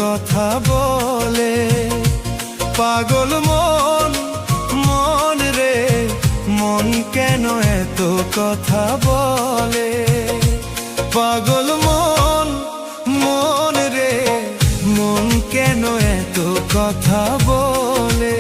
কথা বলে। পাগল মন, মন রে মন কেন এত কথা বলে। পাগল মন, মন রে মন কেন এত কথা বলে।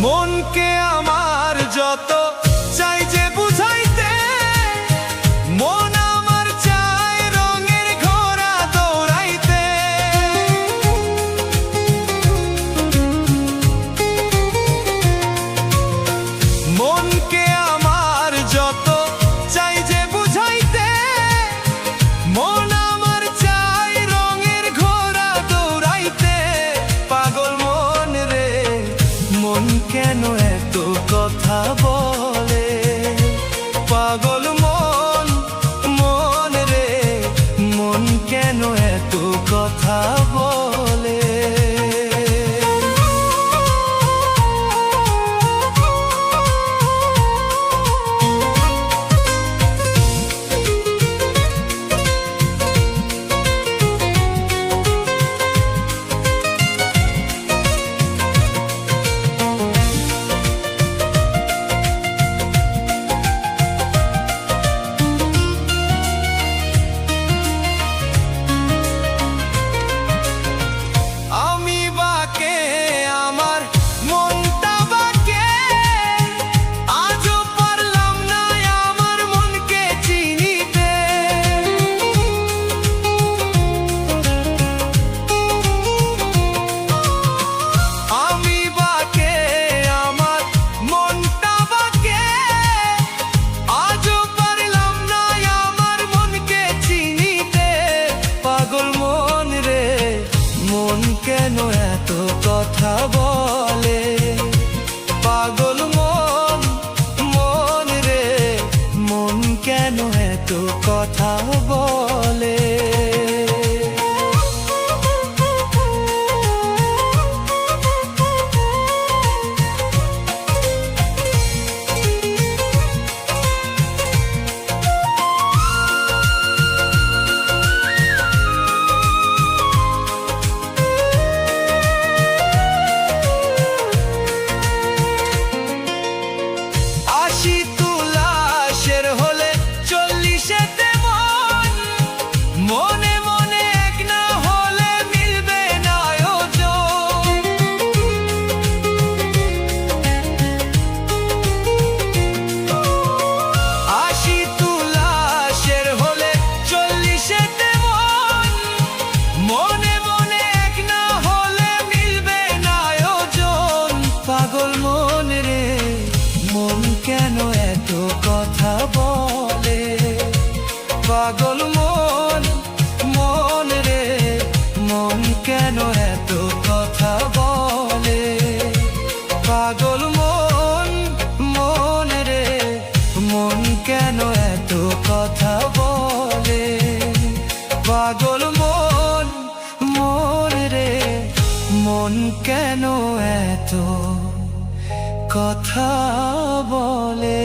মনকে আমার যত চাই যে বুঝাইতে, মন আমার চায় রঙের ঘোড়া দৌড়াইতে। মনকে আমার যত চাই যে বুঝাইতে, মন আমার চায় রঙের ঘোড়া দৌড়াইতে। পাগল মন রে মন কেন এত কথা বলে। পাগল মন, মন রে মন কেন এত কথা বলে। মন কেন এত কথা বলে। পাগল মন, মন রে মন কেন এত কথা বলে। মনে মনে এক না হলে মিলবে না ওজন। আশি তুলাশের হলে 40তে মন। মনে মনে এক না হলে মিলবে না ওজন। পাগল মন রে মন কেন এত কথা বলে। পাগল মন, মন রে মন কেন এত কথা বলে। পাগল মন, মন রে মন কেন এত কথা বলে। পাগল মন, মন রে মন কেন এত কথা বলে।